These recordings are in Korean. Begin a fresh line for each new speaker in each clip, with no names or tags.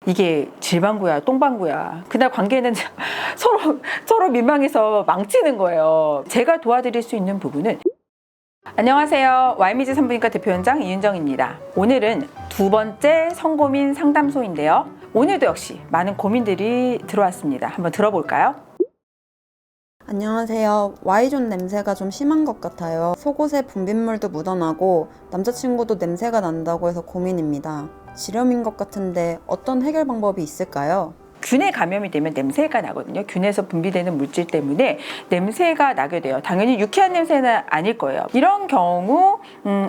이게 질방구야 똥방구야, 그날 관계는 서로 민망해서 망치는 거예요. 제가 도와드릴 수 있는 부분은, 안녕하세요, YMG 산부인과 대표원장 이윤정입니다. 오늘은 두 번째 성고민 상담소인데요, 오늘도 역시 많은 고민들이 들어왔습니다. 한번 들어볼까요?
안녕하세요. Y존 냄새가 좀 심한 것 같아요. 속옷에 분비물도 묻어나고 남자친구도 냄새가 난다고 해서 고민입니다. 지렴인 것 같은데 어떤 해결 방법이 있을까요?
균에 감염이 되면 냄새가 나거든요. 균에서 분비되는 물질 때문에 냄새가 나게 돼요. 당연히 유쾌한 냄새는 아닐 거예요. 이런 경우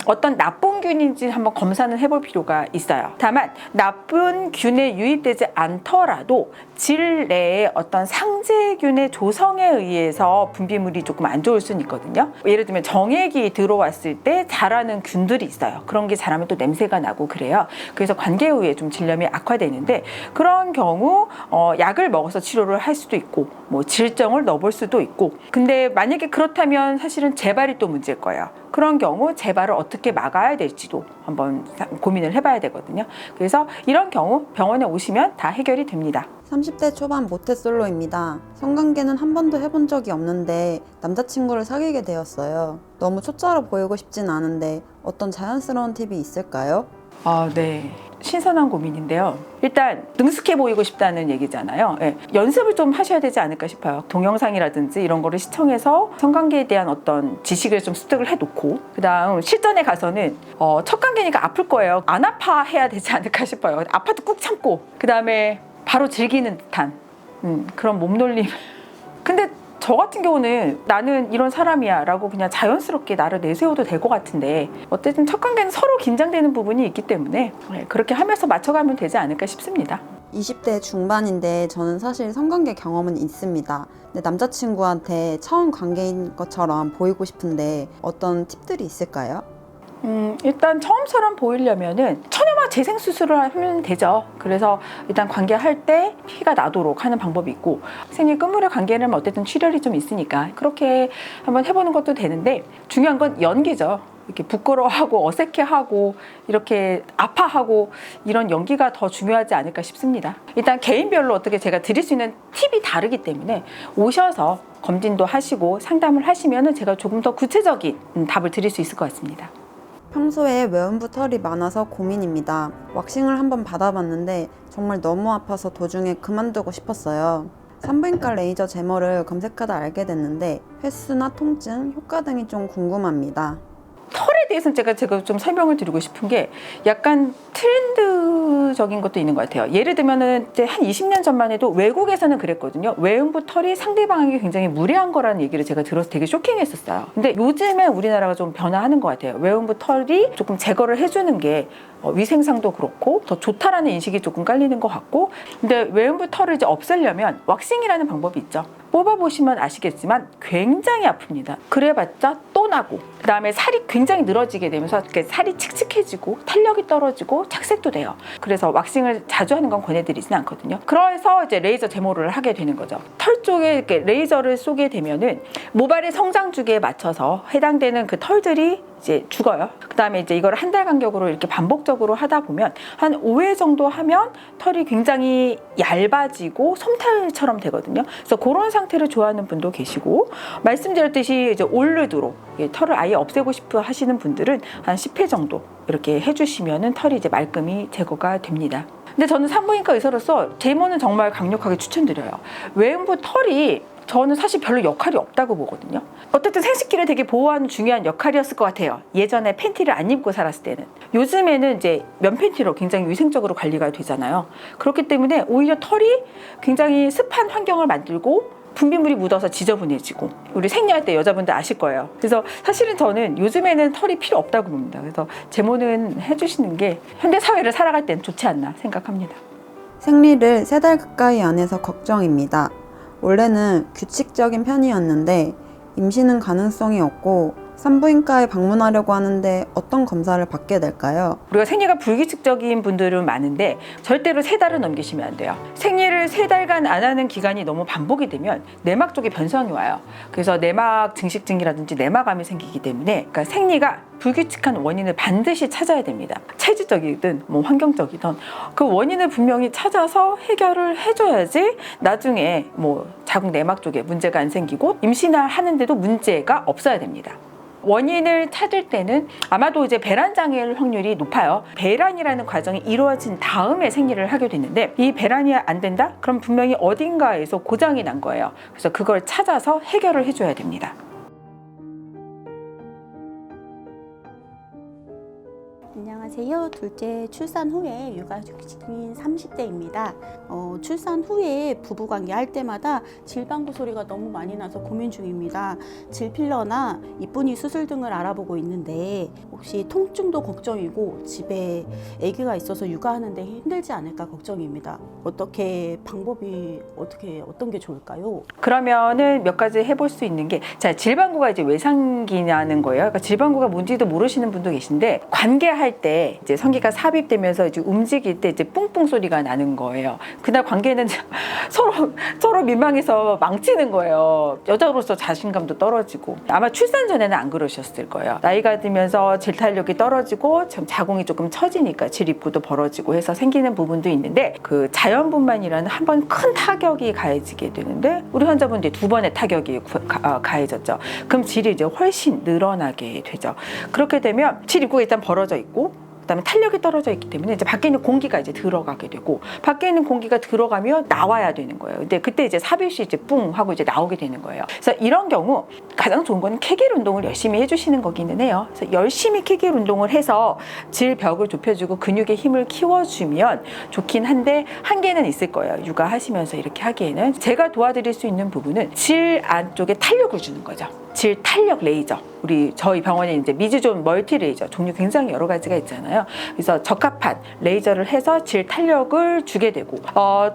어떤 나쁜 균인지 한번 검사는 해볼 필요가 있어요. 다만 나쁜 균에 유입되지 않더라도 질 내에 어떤 상재균의 조성에 의해서 분비물이 조금 안 좋을 수는 있거든요. 예를 들면 정액이 들어왔을 때 자라는 균들이 있어요. 그런 게 자라면 또 냄새가 나고 그래요. 그래서 관계 후에 좀 질염이 악화되는데, 그런 경우 약을 먹어서 치료를 할 수도 있고 뭐 질정을 넣어볼 수도 있고, 근데 만약에 그렇다면 사실은 재발이 또 문제일 거예요. 그런 경우 재발을 어떻게 막아야 될지도 한번 고민을 해봐야 되거든요. 그래서 이런 경우 병원에 오시면 다 해결이 됩니다.
30대 초반 모태솔로입니다. 성관계는 한 번도 해본 적이 없는데 남자친구를 사귀게 되었어요. 너무 초짜로 보이고 싶진 않은데 어떤 자연스러운 팁이 있을까요?
네. 신선한 고민인데요. 일단 능숙해 보이고 싶다는 얘기잖아요. 네. 연습을 좀 하셔야 되지 않을까 싶어요. 동영상이라든지 이런 거를 시청해서 성관계에 대한 어떤 지식을 좀 습득을 해놓고, 그 다음 실전에 가서는 첫 관계니까 아플 거예요. 안 아파해야 되지 않을까 싶어요. 아파도 꾹 참고, 그 다음에 바로 즐기는 듯한 그런 몸놀림. 근데 저 같은 경우는 나는 이런 사람이야 라고 그냥 자연스럽게 나를 내세워도 될 것 같은데, 어쨌든 첫 관계는 서로 긴장되는 부분이 있기 때문에 그렇게 하면서 맞춰가면 되지 않을까 싶습니다.
20대 중반인데 저는 사실 성관계 경험은 있습니다. 근데 남자친구한테 처음 관계인 것처럼 보이고 싶은데 어떤 팁들이 있을까요?
일단 처음처럼 보이려면은 천연막 재생 수술을 하면 되죠. 그래서 일단 관계할 때 피가 나도록 하는 방법이 있고, 생리 끝물의 관계는 어쨌든 출혈이 좀 있으니까 그렇게 한번 해보는 것도 되는데, 중요한 건 연기죠. 이렇게 부끄러워하고 어색해하고 이렇게 아파하고 이런 연기가 더 중요하지 않을까 싶습니다. 일단 개인별로 어떻게 제가 드릴 수 있는 팁이 다르기 때문에 오셔서 검진도 하시고 상담을 하시면은 제가 조금 더 구체적인 답을 드릴 수 있을 것 같습니다.
평소에 외음부 털이 많아서 고민입니다. 왁싱을 한번 받아봤는데 정말 너무 아파서 도중에 그만두고 싶었어요. 산부인과 레이저 제모를 검색하다 알게 됐는데 횟수나 통증, 효과 등이 좀 궁금합니다.
털에 대해서는 제가 좀 설명을 드리고 싶은 게, 약간 트렌드적인 것도 있는 것 같아요. 예를 들면은 이제 한 20년 전만 해도 외국에서는 그랬거든요. 외음부 털이 상대방에게 굉장히 무례한 거라는 얘기를 제가 들어서 되게 쇼킹했었어요. 근데 요즘에 우리나라가 좀 변화하는 것 같아요. 외음부 털이 조금 제거를 해주는 게 위생상도 그렇고 더 좋다라는 인식이 조금 깔리는 것 같고, 근데 외음부 털을 이제 없애려면 왁싱이라는 방법이 있죠. 뽑아보시면 아시겠지만 굉장히 아픕니다. 그래봤자 또 나고, 그 다음에 살이 굉장히 늘어지게 되면서 살이 칙칙해지고 탄력이 떨어지고 착색도 돼요. 그래서 왁싱을 자주 하는 건 권해드리진 않거든요. 그래서 이제 레이저 제모를 하게 되는 거죠. 털 쪽에 이렇게 레이저를 쏘게 되면은 모발의 성장 주기에 맞춰서 해당되는 그 털들이 이제 죽어요. 그 다음에 이제 이걸 한 달 간격으로 이렇게 반복적으로 하다 보면 한 5회 정도 하면 털이 굉장히 얇아지고 솜털처럼 되거든요. 그래서 그런 상태를 좋아하는 분도 계시고, 말씀드렸듯이 이제 올르드로 털을 아예 없애고 싶어 하시는 분들은 한 10회 정도 이렇게 해주시면은 털이 이제 말끔히 제거가 됩니다. 근데 저는 산부인과 의사로서 제모는 정말 강력하게 추천드려요. 외음부 털이 저는 사실 별로 역할이 없다고 보거든요. 어쨌든 생식기를 되게 보호하는 중요한 역할이었을 것 같아요. 예전에 팬티를 안 입고 살았을 때는. 요즘에는 이제 면 팬티로 굉장히 위생적으로 관리가 되잖아요. 그렇기 때문에 오히려 털이 굉장히 습한 환경을 만들고 분비물이 묻어서 지저분해지고, 우리 생리할 때 여자분들 아실 거예요. 그래서 사실은 저는 요즘에는 털이 필요 없다고 봅니다. 그래서 제모는 해주시는 게 현대 사회를 살아갈 때는 좋지 않나 생각합니다.
생리를 3달 가까이 안 해서 걱정입니다. 원래는 규칙적인 편이었는데 임신은 가능성이 없고 산부인과에 방문하려고 하는데 어떤 검사를 받게 될까요?
우리가 생리가 불규칙적인 분들은 많은데 절대로 3달을 넘기시면 안 돼요. 생리를 3달간 안 하는 기간이 너무 반복이 되면 내막 쪽에 변성이 와요. 그래서 내막 증식증이라든지 내막암이 생기기 때문에 그러니까 생리가 불규칙한 원인을 반드시 찾아야 됩니다. 체질적이든 뭐 환경적이든 그 원인을 분명히 찾아서 해결을 해줘야지 나중에 뭐 자궁 내막 쪽에 문제가 안 생기고 임신을 하는데도 문제가 없어야 됩니다. 원인을 찾을 때는 아마도 이제 배란 장애일 확률이 높아요. 배란이라는 과정이 이루어진 다음에 생리를 하게 되는데 이 배란이 안 된다? 그럼 분명히 어딘가에서 고장이 난 거예요. 그래서 그걸 찾아서 해결을 해줘야 됩니다.
안녕하세요. 둘째 출산 후에 육아 중인 30대입니다. 출산 후에 부부관계 할 때마다 질방구 소리가 너무 많이 나서 고민 중입니다. 질필러나 이쁜이 수술 등을 알아보고 있는데 혹시 통증도 걱정이고 집에 아기가 있어서 육아하는데 힘들지 않을까 걱정입니다. 어떤 게 좋을까요?
그러면은 몇 가지 해볼 수 있는 게, 자, 질방구가 이제 왜 생기냐는 거예요. 그러니까 질방구가 뭔지도 모르시는 분도 계신데, 관계할 때 이제 성기가 삽입되면서 이제 움직일 때 이제 뿡뿡 소리가 나는 거예요. 그날 관계는 서로 민망해서 망치는 거예요. 여자로서 자신감도 떨어지고. 아마 출산 전에는 안 그러셨을 거예요. 나이가 들면서 질탄력이 떨어지고 자궁이 조금 처지니까 질 입구도 벌어지고 해서 생기는 부분도 있는데, 그 자연분만이라는 한 번 큰 타격이 가해지게 되는데 우리 환자분들이 2번의 타격이 가해졌죠. 그럼 질이 이제 훨씬 늘어나게 되죠. 그렇게 되면 질 입구가 일단 벌어져 있고, 그다음에 탄력이 떨어져 있기 때문에 이제 밖에 있는 공기가 이제 들어가게 되고, 밖에 있는 공기가 들어가면 나와야 되는 거예요. 근데 그때 이제 삽입이 이제 뿡 하고 이제 나오게 되는 거예요. 그래서 이런 경우 가장 좋은 거는 케겔 운동을 열심히 해주시는 거기는 해요. 그래서 열심히 케겔 운동을 해서 질벽을 좁혀주고 근육의 힘을 키워주면 좋긴 한데 한계는 있을 거예요. 육아하시면서 이렇게 하기에는. 제가 도와드릴 수 있는 부분은 질 안쪽에 탄력을 주는 거죠. 질 탄력 레이저. 저희 병원에 이제 미즈존 멀티 레이저 종류 굉장히 여러 가지가 있잖아요. 그래서 적합한 레이저를 해서 질 탄력을 주게 되고,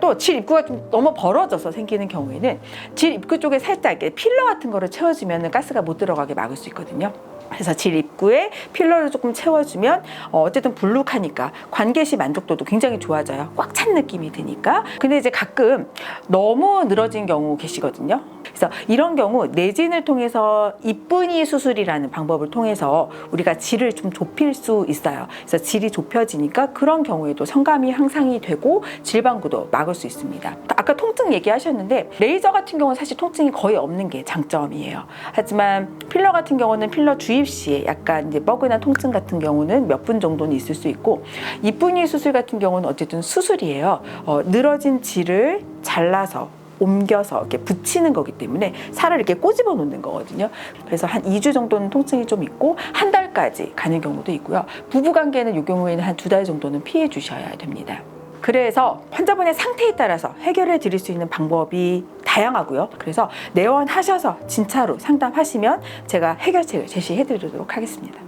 또 질 입구가 좀 너무 벌어져서 생기는 경우에는 질 입구 쪽에 살짝 이렇게 필러 같은 거를 채워주면 가스가 못 들어가게 막을 수 있거든요. 그래서 질 입구에 필러를 조금 채워주면 어쨌든 불룩하니까 관계시 만족도도 굉장히 좋아져요. 꽉 찬 느낌이 드니까. 근데 이제 가끔 너무 늘어진 경우 계시거든요. 그래서 이런 경우 내진을 통해서 이쁜이 수술이라는 방법을 통해서 우리가 질을 좀 좁힐 수 있어요. 그래서 질이 좁혀지니까 그런 경우에도 성감이 향상이 되고 질방구도 막을 수 있습니다. 아까 통증 얘기하셨는데 레이저 같은 경우는 사실 통증이 거의 없는 게 장점이에요. 하지만 필러 같은 경우는 필러 주입 시에 약간 이제 뻐근한 통증 같은 경우는 몇 분 정도는 있을 수 있고, 이쁜이 수술 같은 경우는 어쨌든 수술이에요. 늘어진 질을 잘라서 옮겨서 이렇게 붙이는 거기 때문에 살을 이렇게 꼬집어 놓는 거거든요. 그래서 한 2주 정도는 통증이 좀 있고 한 달까지 가는 경우도 있고요. 부부관계는 이 경우에는 한 2달 정도는 피해 주셔야 됩니다. 그래서 환자분의 상태에 따라서 해결해 드릴 수 있는 방법이 다양하고요. 그래서 내원하셔서 진짜로 상담하시면 제가 해결책을 제시해 드리도록 하겠습니다.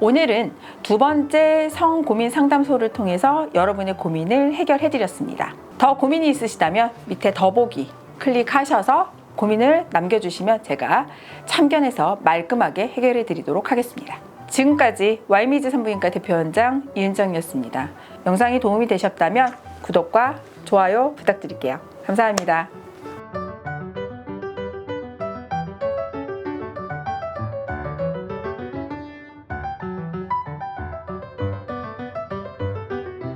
오늘은 2번째 성고민 상담소를 통해서 여러분의 고민을 해결해 드렸습니다. 더 고민이 있으시다면 밑에 더보기 클릭하셔서 고민을 남겨주시면 제가 참견해서 말끔하게 해결해 드리도록 하겠습니다. 지금까지 YMIZ 산부인과 대표원장 이은정이었습니다. 영상이 도움이 되셨다면 구독과 좋아요 부탁드릴게요. 감사합니다.